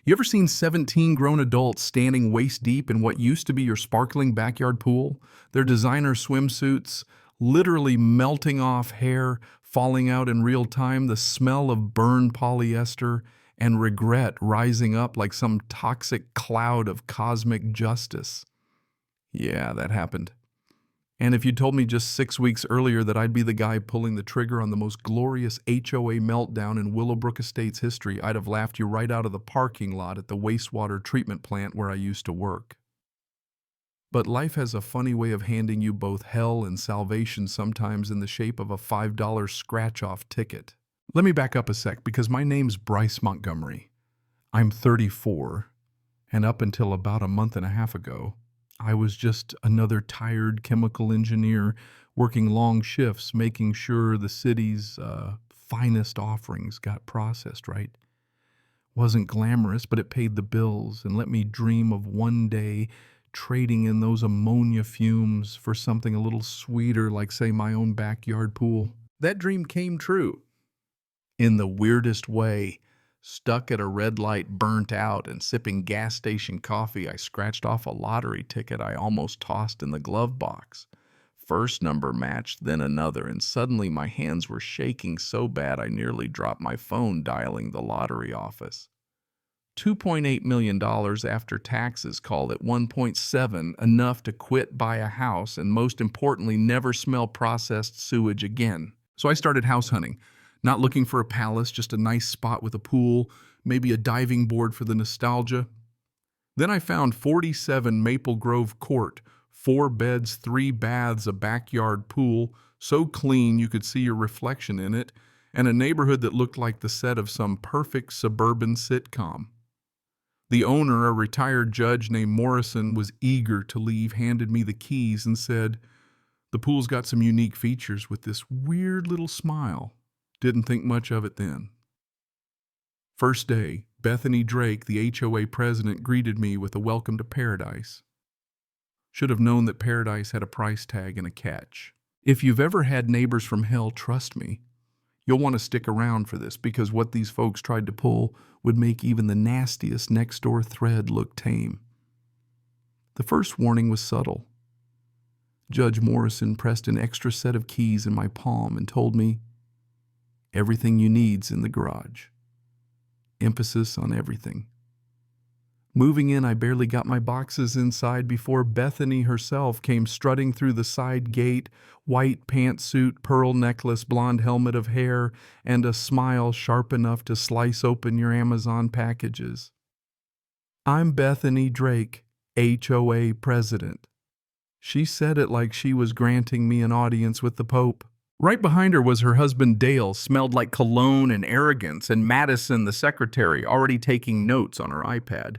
You ever seen 17 grown adults standing waist deep in what used to be your sparkling backyard pool? Their designer swimsuits literally melting off, hair falling out in real time, the smell of burned polyester, and regret rising up like some toxic cloud of cosmic justice. Yeah, that happened. And if you told me just 6 weeks earlier that I'd be the guy pulling the trigger on the most glorious HOA meltdown in Willowbrook Estates history, I'd have laughed you right out of the parking lot at the wastewater treatment plant where I used to work. But life has a funny way of handing you both hell and salvation, sometimes in the shape of a $5 scratch-off ticket. Let me back up a sec, because my name's Bryce Montgomery. I'm 34, and up until about a month and a half ago, I was just another tired chemical engineer working long shifts, making sure the city's finest offerings got processed right. Wasn't glamorous, but it paid the bills and let me dream of one day trading in those ammonia fumes for something a little sweeter, like, say, my own backyard pool. That dream came true. In the weirdest way. Stuck at a red light, burnt out, and sipping gas station coffee, I scratched off a lottery ticket I almost tossed in the glove box. First number matched, then another, and suddenly my hands were shaking so bad I nearly dropped my phone dialing the lottery office. $2.8 million after taxes called it, 1.7, enough to quit, buy a house, and most importantly, never smell processed sewage again. So I started house hunting. Not looking for a palace, just a nice spot with a pool, maybe a diving board for the nostalgia. Then I found 47 Maple Grove Court, 4 beds, 3 baths, a backyard pool, so clean you could see your reflection in it, and a neighborhood that looked like the set of some perfect suburban sitcom. The owner, a retired judge named Morrison, was eager to leave, handed me the keys, and said, "The pool's got some unique features," with this weird little smile. Didn't think much of it then. First day, Bethany Drake, the HOA president, greeted me with a welcome to paradise. Should have known that paradise had a price tag and a catch. If you've ever had neighbors from hell, trust me, you'll want to stick around for this, because what these folks tried to pull would make even the nastiest next-door thread look tame. The first warning was subtle. Judge Morrison pressed an extra set of keys in my palm and told me, "Everything you need's in the garage." Emphasis on everything. Moving in, I barely got my boxes inside before Bethany herself came strutting through the side gate, white pantsuit, pearl necklace, blonde helmet of hair, and a smile sharp enough to slice open your Amazon packages. "I'm Bethany Drake, HOA president." She said it like she was granting me an audience with the Pope. Right behind her was her husband Dale, smelled like cologne and arrogance, and Madison, the secretary, already taking notes on her iPad.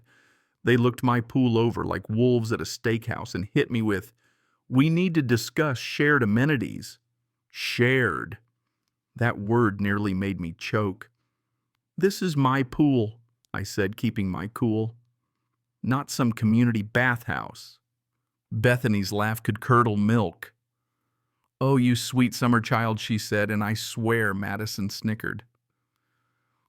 They looked my pool over like wolves at a steakhouse and hit me with, "We need to discuss shared amenities." Shared. That word nearly made me choke. "This is my pool," I said, keeping my cool. "Not some community bathhouse." Bethany's laugh could curdle milk. "Oh, you sweet summer child," she said, and I swear Madison snickered.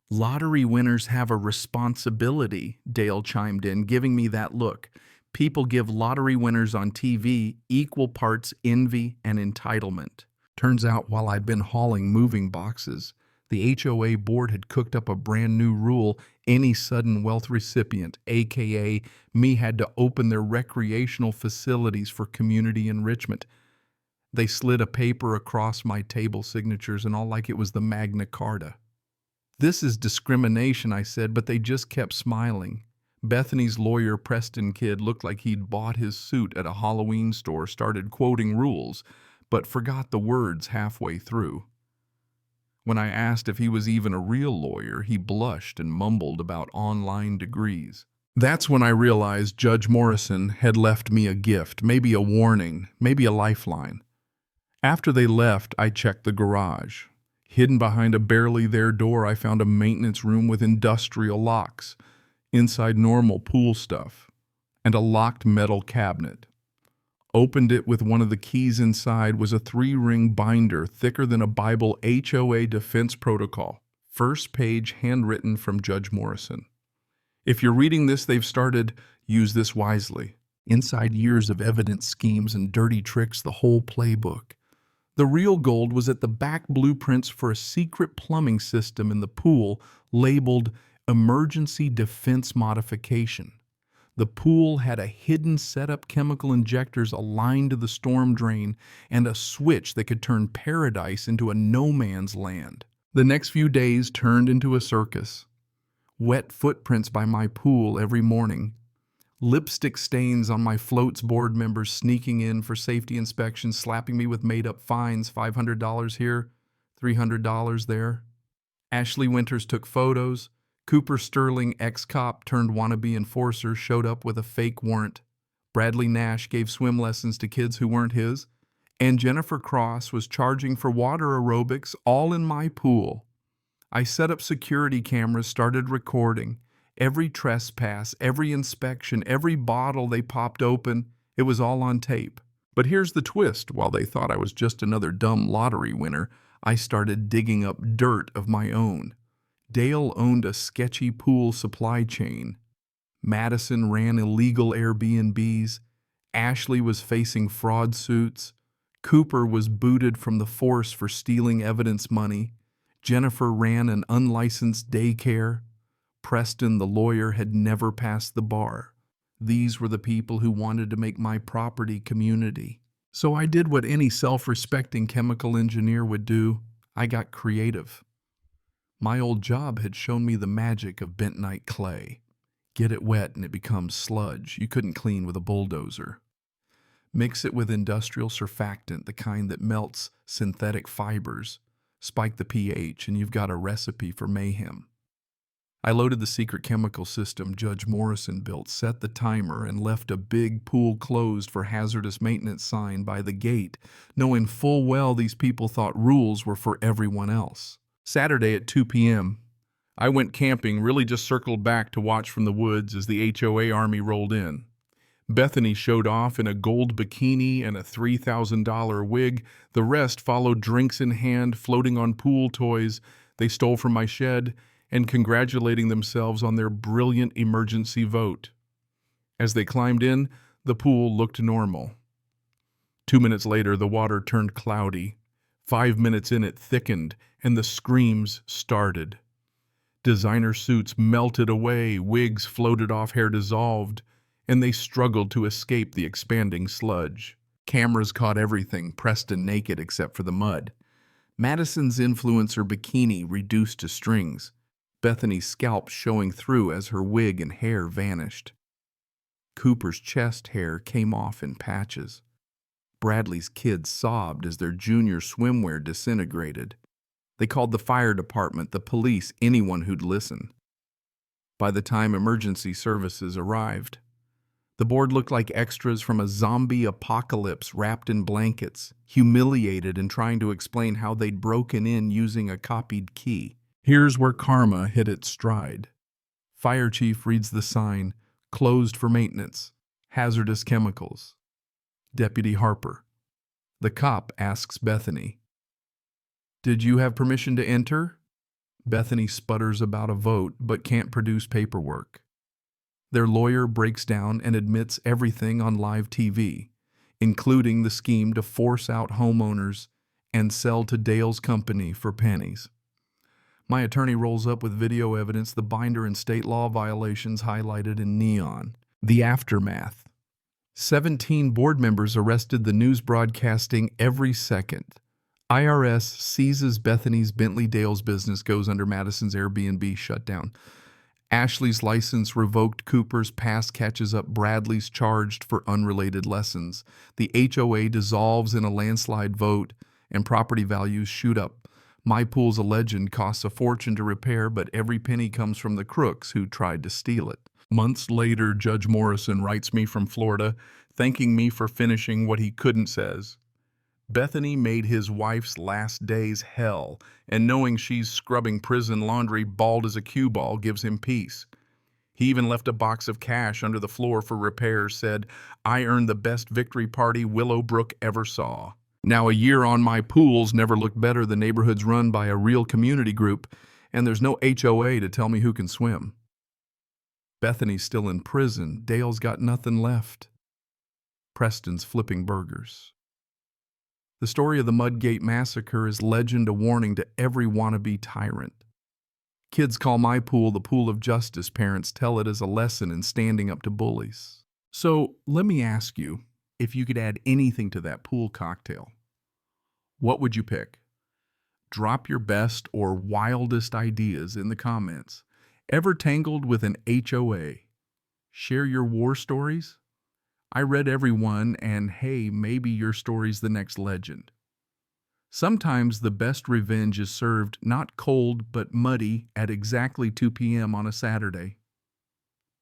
"Lottery winners have a responsibility," Dale chimed in, giving me that look. "People give lottery winners on TV equal parts envy and entitlement." Turns out, while I'd been hauling moving boxes, the HOA board had cooked up a brand new rule. Any sudden wealth recipient, aka me, had to open their recreational facilities for community enrichment. They slid a paper across my table signatures and all like it was the Magna Carta. "This is discrimination," I said, but they just kept smiling. Bethany's lawyer, Preston Kidd, looked like he'd bought his suit at a Halloween store, started quoting rules, but forgot the words halfway through. When I asked if he was even a real lawyer, he blushed and mumbled about online degrees. That's when I realized Judge Morrison had left me a gift, maybe a warning, maybe a lifeline. After they left, I checked the garage. Hidden behind a barely there door, I found a maintenance room with industrial locks, inside normal pool stuff, and a locked metal cabinet. Opened it with one of the keys inside was a 3-ring binder thicker than a Bible, HOA defense protocol. First page handwritten from Judge Morrison. If you're reading this, they've started, use this wisely. Inside years of evidence schemes and dirty tricks, the whole playbook. The real gold was at the back blueprints for a secret plumbing system in the pool labeled Emergency Defense Modification. The pool had a hidden setup chemical injectors aligned to the storm drain and a switch that could turn paradise into a no-man's land. The next few days turned into a circus. Wet footprints by my pool every morning. Lipstick stains on my floats, board members sneaking in for safety inspections, slapping me with made-up fines, $500 here, $300 there. Ashley Winters took photos. Cooper Sterling, ex-cop turned wannabe enforcer, showed up with a fake warrant. Bradley Nash gave swim lessons to kids who weren't his. And Jennifer Cross was charging for water aerobics, all in my pool. I set up security cameras, started recording. Every trespass, every inspection, every bottle they popped open, it was all on tape. But here's the twist. While they thought I was just another dumb lottery winner, I started digging up dirt of my own. Dale owned a sketchy pool supply chain. Madison ran illegal Airbnbs. Ashley was facing fraud suits. Cooper was booted from the force for stealing evidence money. Jennifer ran an unlicensed daycare. Preston, the lawyer, had never passed the bar. These were the people who wanted to make my property community. So I did what any self-respecting chemical engineer would do. I got creative. My old job had shown me the magic of bentonite clay. Get it wet and it becomes sludge you couldn't clean with a bulldozer. Mix it with industrial surfactant, the kind that melts synthetic fibers. Spike the pH and you've got a recipe for mayhem. I loaded the secret chemical system Judge Morrison built, set the timer, and left a big pool closed for hazardous maintenance sign by the gate, knowing full well these people thought rules were for everyone else. Saturday at 2 p.m., I went camping, really just circled back to watch from the woods as the HOA army rolled in. Bethany showed off in a gold bikini and a $3,000 wig. The rest followed, drinks in hand, floating on pool toys they stole from my shed, and congratulating themselves on their brilliant emergency vote. As they climbed in, the pool looked normal. 2 minutes later, the water turned cloudy. 5 minutes in, it thickened, and the screams started. Designer suits melted away, wigs floated off, hair dissolved, and they struggled to escape the expanding sludge. Cameras caught everything, Preston naked except for the mud. Madison's influencer bikini reduced to strings. Bethany's scalp showing through as her wig and hair vanished. Cooper's chest hair came off in patches. Bradley's kids sobbed as their junior swimwear disintegrated. They called the fire department, the police, anyone who'd listen. By the time emergency services arrived, the board looked like extras from a zombie apocalypse wrapped in blankets, humiliated and trying to explain how they'd broken in using a copied key. Here's where karma hit its stride. Fire chief reads the sign, closed for maintenance, hazardous chemicals. Deputy Harper. The cop asks Bethany, "Did you have permission to enter?" Bethany sputters about a vote but can't produce paperwork. Their lawyer breaks down and admits everything on live TV, including the scheme to force out homeowners and sell to Dale's company for pennies. My attorney rolls up with video evidence, the binder and state law violations highlighted in neon. The aftermath. 17 board members arrested, the news broadcasting every second. IRS seizes Bethany's Bentley. Dale's business goes under. Madison's Airbnb shut down. Ashley's license revoked. Cooper's pass catches up. Bradley's charged for unrelated lessons. The HOA dissolves in a landslide vote, and property values shoot up. My pool's a legend, costs a fortune to repair, but every penny comes from the crooks who tried to steal it. Months later, Judge Morrison writes me from Florida, thanking me for finishing what he couldn't, says, "Bethany made his wife's last days hell, and knowing she's scrubbing prison laundry bald as a cue ball gives him peace. He even left a box of cash under the floor for repairs, said, 'I earned the best victory party Willowbrook ever saw.' Now a year on, my pools never looked better. The neighborhood's run by a real community group, and there's no HOA to tell me who can swim." Bethany's still in prison. Dale's got nothing left. Preston's flipping burgers. The story of the Mudgate massacre is legend, a warning to every wannabe tyrant. Kids call my pool the pool of justice. Parents tell it as a lesson in standing up to bullies. So let me ask you, if you could add anything to that pool cocktail, what would you pick? Drop your best or wildest ideas in the comments. Ever tangled with an HOA? Share your war stories? I read every one, and hey, maybe your story's the next legend. Sometimes the best revenge is served not cold but muddy at exactly 2 p.m. on a Saturday.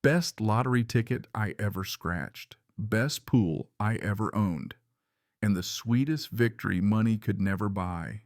Best lottery ticket I ever scratched. Best pool I ever owned. And the sweetest victory money could never buy.